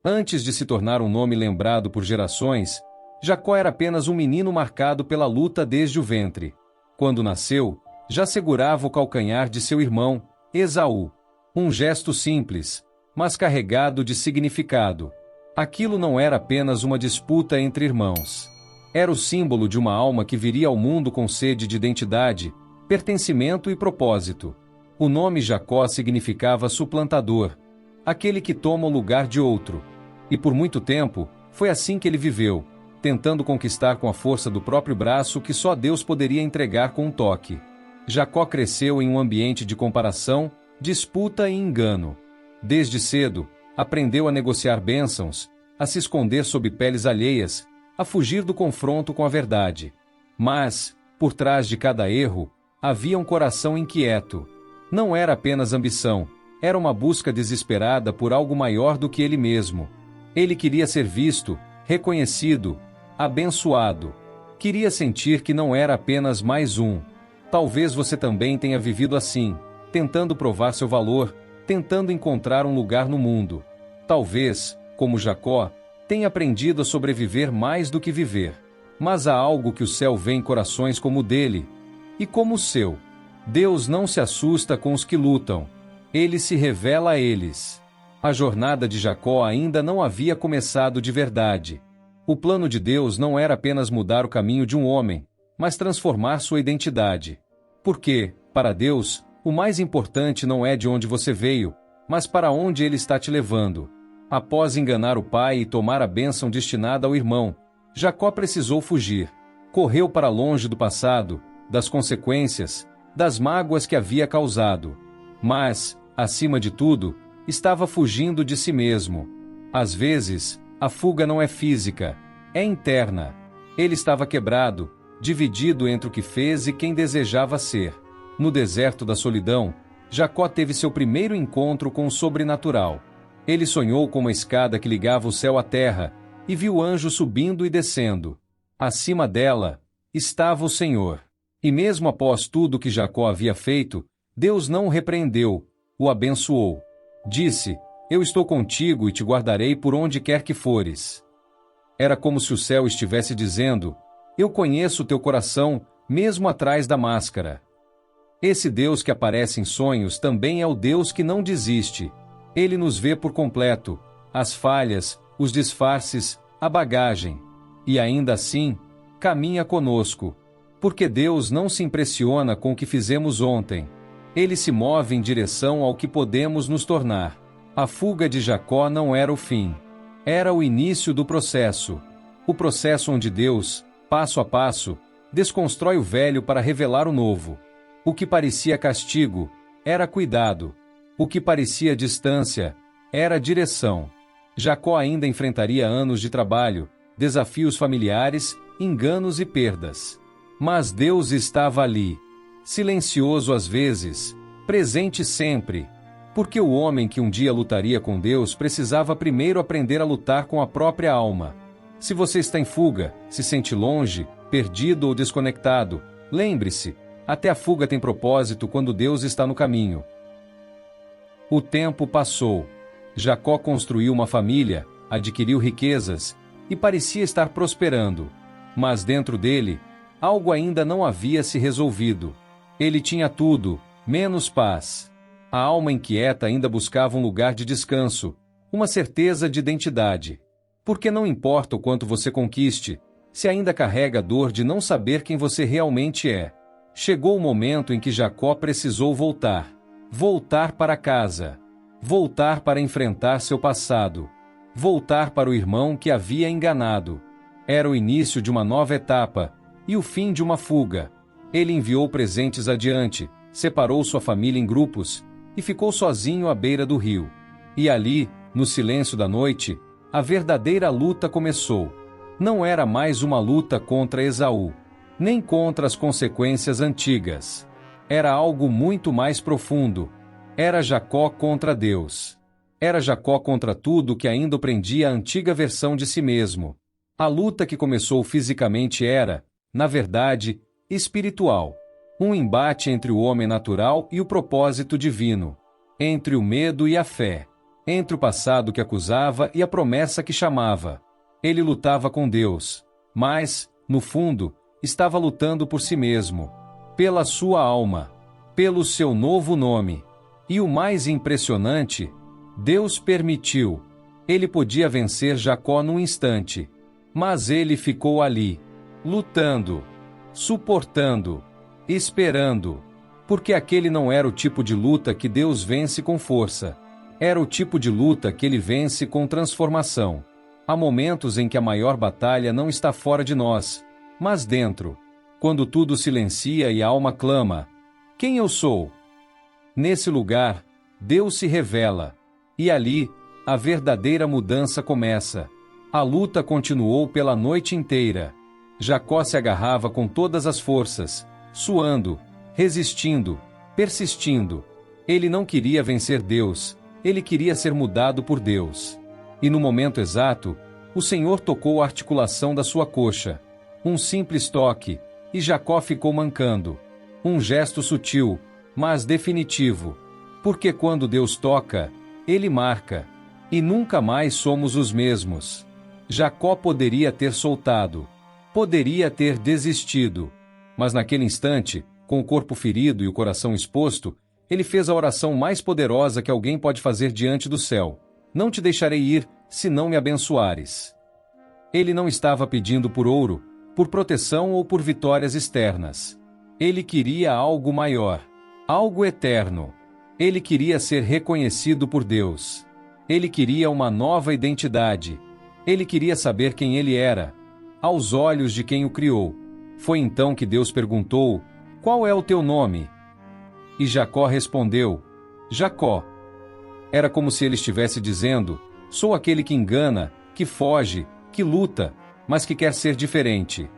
Antes de se tornar um nome lembrado por gerações, Jacó era apenas um menino marcado pela luta desde o ventre. Quando nasceu, já segurava o calcanhar de seu irmão, Esaú. Um gesto simples, mas carregado de significado. Aquilo não era apenas uma disputa entre irmãos. Era o símbolo de uma alma que viria ao mundo com sede de identidade, pertencimento e propósito. O nome Jacó significava suplantador, aquele que toma o lugar de outro. E por muito tempo, foi assim que ele viveu, tentando conquistar com a força do próprio braço que só Deus poderia entregar com um toque. Jacó cresceu em um ambiente de comparação, disputa e engano. Desde cedo, aprendeu a negociar bênçãos, a se esconder sob peles alheias, a fugir do confronto com a verdade. Mas, por trás de cada erro, havia um coração inquieto. Não era apenas ambição, era uma busca desesperada por algo maior do que ele mesmo. Ele queria ser visto, reconhecido, abençoado. Queria sentir que não era apenas mais um. Talvez você também tenha vivido assim, tentando provar seu valor, tentando encontrar um lugar no mundo. Talvez, como Jacó, tenha aprendido a sobreviver mais do que viver. Mas há algo que o céu vê em corações como o dele, e como o seu. Deus não se assusta com os que lutam. Ele se revela a eles. A jornada de Jacó ainda não havia começado de verdade. O plano de Deus não era apenas mudar o caminho de um homem, mas transformar sua identidade. Porque, para Deus, o mais importante não é de onde você veio, mas para onde Ele está te levando. Após enganar o pai e tomar a bênção destinada ao irmão, Jacó precisou fugir. Correu para longe do passado, das consequências, das mágoas que havia causado. Mas, acima de tudo, estava fugindo de si mesmo. Às vezes, a fuga não é física, é interna. Ele estava quebrado, dividido entre o que fez e quem desejava ser. No deserto da solidão, Jacó teve seu primeiro encontro com o sobrenatural. Ele sonhou com uma escada que ligava o céu à terra, e viu anjos subindo e descendo. Acima dela, estava o Senhor. E mesmo após tudo que Jacó havia feito, Deus não o repreendeu, o abençoou. Disse: "Eu estou contigo e te guardarei por onde quer que fores." Era como se o céu estivesse dizendo: "Eu conheço o teu coração, mesmo atrás da máscara." Esse Deus que aparece em sonhos também é o Deus que não desiste. Ele nos vê por completo, as falhas, os disfarces, a bagagem. E ainda assim, caminha conosco. Porque Deus não se impressiona com o que fizemos ontem. Ele se move em direção ao que podemos nos tornar. A fuga de Jacó não era o fim. Era o início do processo. O processo onde Deus, passo a passo, desconstrói o velho para revelar o novo. O que parecia castigo, era cuidado. O que parecia distância, era direção. Jacó ainda enfrentaria anos de trabalho, desafios familiares, enganos e perdas. Mas Deus estava ali, silencioso às vezes, presente sempre. Porque o homem que um dia lutaria com Deus precisava primeiro aprender a lutar com a própria alma. Se você está em fuga, se sente longe, perdido ou desconectado, lembre-se, até a fuga tem propósito quando Deus está no caminho. O tempo passou. Jacó construiu uma família, adquiriu riquezas e parecia estar prosperando. Mas dentro dele, algo ainda não havia se resolvido. Ele tinha tudo, menos paz. A alma inquieta ainda buscava um lugar de descanso, uma certeza de identidade. Porque não importa o quanto você conquiste, se ainda carrega a dor de não saber quem você realmente é. Chegou o momento em que Jacó precisou voltar. Voltar para casa. Voltar para enfrentar seu passado. Voltar para o irmão que havia enganado. Era o início de uma nova etapa e o fim de uma fuga. Ele enviou presentes adiante, separou sua família em grupos e ficou sozinho à beira do rio. E ali, no silêncio da noite, a verdadeira luta começou. Não era mais uma luta contra Esaú, nem contra as consequências antigas. Era algo muito mais profundo. Era Jacó contra Deus. Era Jacó contra tudo que ainda prendia a antiga versão de si mesmo. A luta que começou fisicamente era, na verdade, espiritual. Um embate entre o homem natural e o propósito divino. Entre o medo e a fé. entre o passado que acusava e a promessa que chamava. Ele lutava com Deus, mas, no fundo, estava lutando por si mesmo, pela sua alma, pelo seu novo nome. E o mais impressionante, Deus permitiu. Ele podia vencer Jacó num instante, mas ele ficou ali, lutando, suportando, esperando, porque aquele não era o tipo de luta que Deus vence com força. Era o tipo de luta que ele vence com transformação. Há momentos em que a maior batalha não está fora de nós, mas dentro, quando tudo silencia e a alma clama: quem eu sou? Nesse lugar, Deus se revela, e ali, a verdadeira mudança começa. A luta continuou pela noite inteira. Jacó se agarrava com todas as forças, suando, resistindo, persistindo. Ele não queria vencer Deus, ele queria ser mudado por Deus. E no momento exato, o Senhor tocou a articulação da sua coxa. Um simples toque, e Jacó ficou mancando. Um gesto sutil, mas definitivo. Porque quando Deus toca, ele marca. E nunca mais somos os mesmos. Jacó poderia ter soltado. Poderia ter desistido. Mas naquele instante, com o corpo ferido e o coração exposto, ele fez a oração mais poderosa que alguém pode fazer diante do céu: não te deixarei ir, se não me abençoares. Ele não estava pedindo por ouro, por proteção ou por vitórias externas. Ele queria algo maior, algo eterno. Ele queria ser reconhecido por Deus. Ele queria uma nova identidade. Ele queria saber quem ele era, aos olhos de quem o criou. Foi então que Deus perguntou: qual é o teu nome? E Jacó respondeu: Jacó. Era como se ele estivesse dizendo: sou aquele que engana, que foge, que luta, mas que quer ser diferente.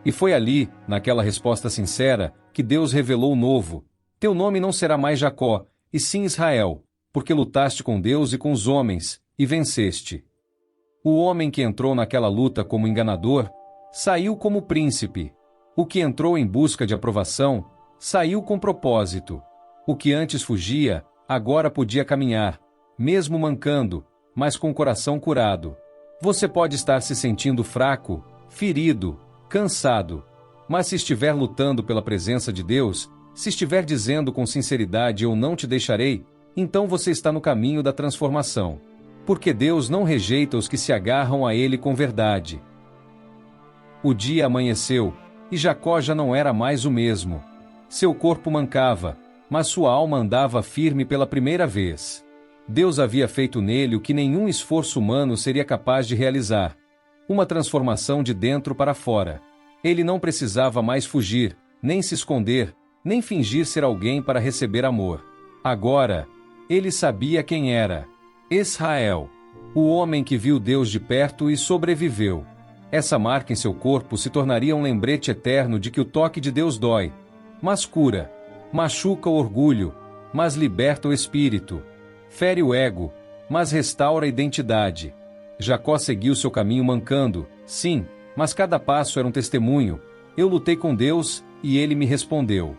E foi ali, naquela resposta sincera, que Deus revelou o novo: teu nome não será mais Jacó, e sim Israel, porque lutaste com Deus e com os homens, e venceste. O homem que entrou naquela luta como enganador, saiu como príncipe. O que entrou em busca de aprovação, saiu com propósito. O que antes fugia, agora podia caminhar, mesmo mancando, mas com o coração curado. Você pode estar se sentindo fraco, ferido, cansado, mas se estiver lutando pela presença de Deus, se estiver dizendo com sinceridade: eu não te deixarei, então você está no caminho da transformação. Porque Deus não rejeita os que se agarram a Ele com verdade. O dia amanheceu, e Jacó já não era mais o mesmo. Seu corpo mancava, mas sua alma andava firme pela primeira vez. Deus havia feito nele o que nenhum esforço humano seria capaz de realizar: uma transformação de dentro para fora. Ele não precisava mais fugir, nem se esconder, nem fingir ser alguém para receber amor. Agora, ele sabia quem era: Israel, o homem que viu Deus de perto e sobreviveu. Essa marca em seu corpo se tornaria um lembrete eterno de que o toque de Deus dói, mas cura, machuca o orgulho, mas liberta o espírito, fere o ego, mas restaura a identidade. Jacó seguiu seu caminho mancando, sim, mas cada passo era um testemunho: eu lutei com Deus, e ele me respondeu.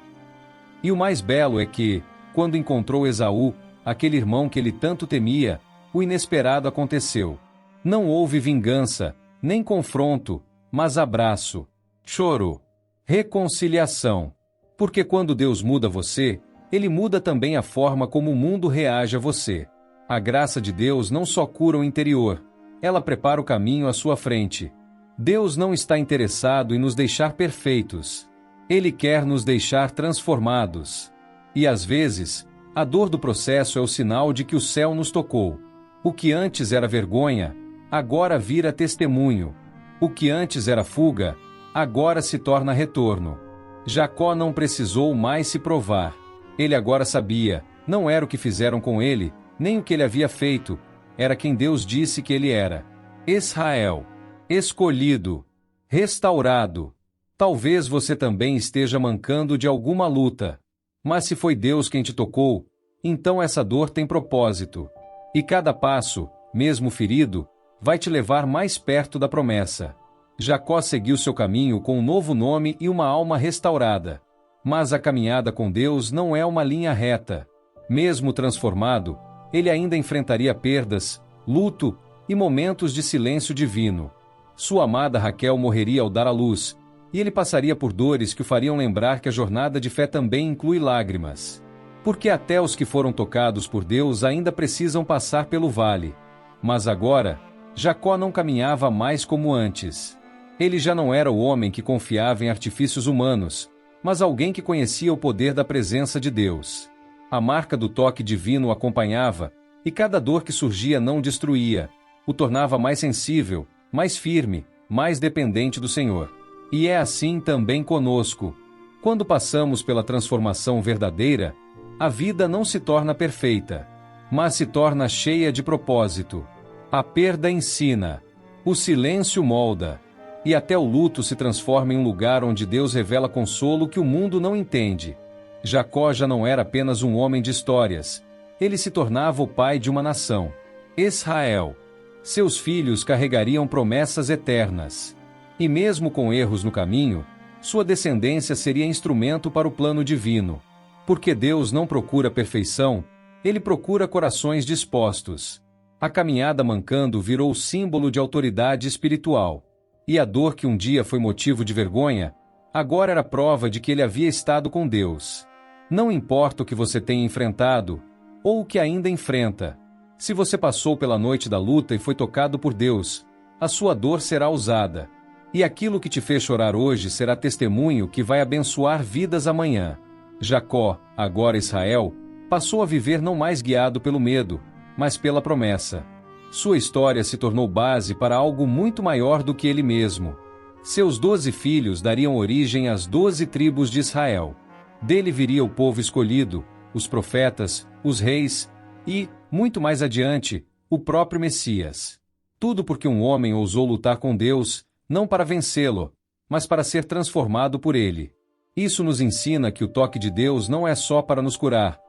E o mais belo é que, quando encontrou Esaú, aquele irmão que ele tanto temia, o inesperado aconteceu. Não houve vingança, nem confronto, mas abraço, choro, reconciliação. Porque quando Deus muda você, Ele muda também a forma como o mundo reage a você. A graça de Deus não só cura o interior, ela prepara o caminho à sua frente. Deus não está interessado em nos deixar perfeitos. Ele quer nos deixar transformados. E às vezes, a dor do processo é o sinal de que o céu nos tocou. O que antes era vergonha, agora vira testemunho. O que antes era fuga, agora se torna retorno. Jacó não precisou mais se provar. Ele agora sabia: não era o que fizeram com ele, nem o que ele havia feito, era quem Deus disse que ele era. Israel, escolhido, restaurado. Talvez você também esteja mancando de alguma luta. Mas se foi Deus quem te tocou, então essa dor tem propósito. E cada passo, mesmo ferido, vai te levar mais perto da promessa. Jacó seguiu seu caminho com um novo nome e uma alma restaurada. Mas a caminhada com Deus não é uma linha reta. Mesmo transformado, ele ainda enfrentaria perdas, luto e momentos de silêncio divino. Sua amada Raquel morreria ao dar à luz, e ele passaria por dores que o fariam lembrar que a jornada de fé também inclui lágrimas. Porque até os que foram tocados por Deus ainda precisam passar pelo vale. Mas agora, Jacó não caminhava mais como antes. Ele já não era o homem que confiava em artifícios humanos, mas alguém que conhecia o poder da presença de Deus. A marca do toque divino o acompanhava, e cada dor que surgia não o destruía, o tornava mais sensível, mais firme, mais dependente do Senhor. E é assim também conosco. Quando passamos pela transformação verdadeira, a vida não se torna perfeita, mas se torna cheia de propósito. A perda ensina, o silêncio molda, e até o luto se transforma em um lugar onde Deus revela consolo que o mundo não entende. Jacó já não era apenas um homem de histórias, ele se tornava o pai de uma nação, Israel. Seus filhos carregariam promessas eternas. E mesmo com erros no caminho, sua descendência seria instrumento para o plano divino. Porque Deus não procura perfeição, ele procura corações dispostos. A caminhada mancando virou símbolo de autoridade espiritual. E a dor que um dia foi motivo de vergonha, agora era prova de que ele havia estado com Deus. Não importa o que você tenha enfrentado, ou o que ainda enfrenta. Se você passou pela noite da luta e foi tocado por Deus, a sua dor será usada. E aquilo que te fez chorar hoje será testemunho que vai abençoar vidas amanhã. Jacó, agora Israel, passou a viver não mais guiado pelo medo, mas pela promessa. Sua história se tornou base para algo muito maior do que ele mesmo. Seus 12 filhos dariam origem às 12 tribos de Israel. Dele viria o povo escolhido, os profetas, os reis e, muito mais adiante, o próprio Messias. Tudo porque um homem ousou lutar com Deus, não para vencê-lo, mas para ser transformado por ele. Isso nos ensina que o toque de Deus não é só para nos curar,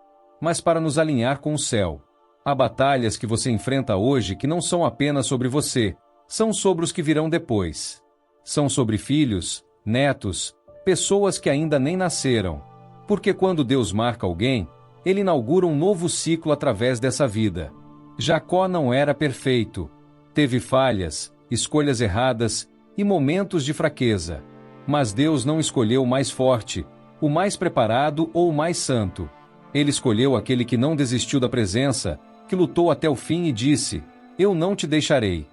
mas para nos alinhar com o céu. Há batalhas que você enfrenta hoje que não são apenas sobre você, são sobre os que virão depois. São sobre filhos, netos, pessoas que ainda nem nasceram. Porque quando Deus marca alguém, ele inaugura um novo ciclo através dessa vida. Jacó não era perfeito. Teve falhas, escolhas erradas e momentos de fraqueza. Mas Deus não escolheu o mais forte, o mais preparado ou o mais santo. Ele escolheu aquele que não desistiu da presença, que lutou até o fim e disse: "Eu não te deixarei."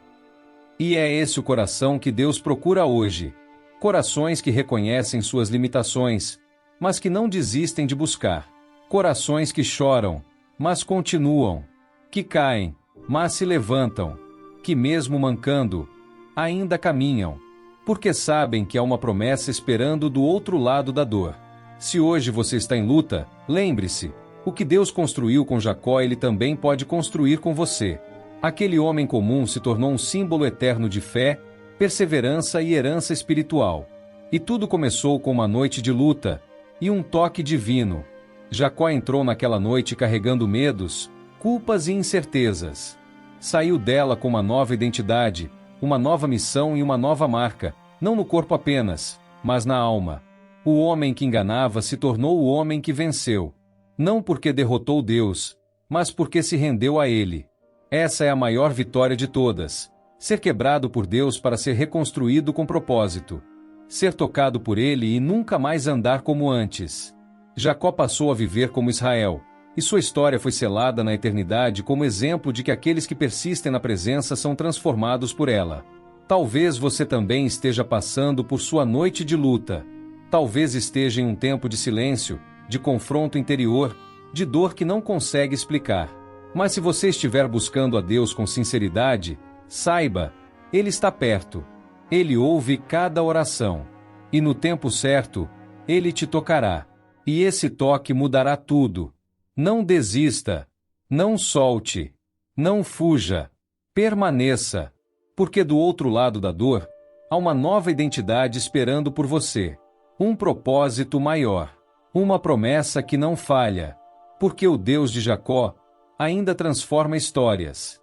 E é esse o coração que Deus procura hoje. Corações que reconhecem suas limitações, mas que não desistem de buscar. Corações que choram, mas continuam. Que caem, mas se levantam. Que mesmo mancando, ainda caminham. Porque sabem que há uma promessa esperando do outro lado da dor. Se hoje você está em luta, lembre-se, o que Deus construiu com Jacó ele também pode construir com você. Aquele homem comum se tornou um símbolo eterno de fé, perseverança e herança espiritual. E tudo começou com uma noite de luta e um toque divino. Jacó entrou naquela noite carregando medos, culpas e incertezas. Saiu dela com uma nova identidade, uma nova missão e uma nova marca, não no corpo apenas, mas na alma. O homem que enganava se tornou o homem que venceu. Não porque derrotou Deus, mas porque se rendeu a Ele. Essa é a maior vitória de todas. Ser quebrado por Deus para ser reconstruído com propósito. Ser tocado por Ele e nunca mais andar como antes. Jacó passou a viver como Israel, e sua história foi selada na eternidade como exemplo de que aqueles que persistem na presença são transformados por ela. Talvez você também esteja passando por sua noite de luta. Talvez esteja em um tempo de silêncio, de confronto interior, de dor que não consegue explicar. Mas se você estiver buscando a Deus com sinceridade, saiba, Ele está perto. Ele ouve cada oração. E no tempo certo, Ele te tocará. E esse toque mudará tudo. Não desista. Não solte. Não fuja. Permaneça. Porque do outro lado da dor, há uma nova identidade esperando por você. Um propósito maior. Uma promessa que não falha. Porque o Deus de Jacó ainda transforma histórias.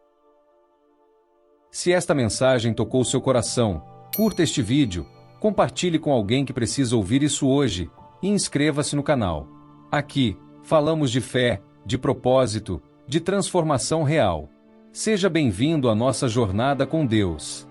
Se esta mensagem tocou seu coração, curta este vídeo, compartilhe com alguém que precisa ouvir isso hoje e inscreva-se no canal. Aqui, falamos de fé, de propósito de transformação real. Seja bem-vindo à nossa jornada com Deus.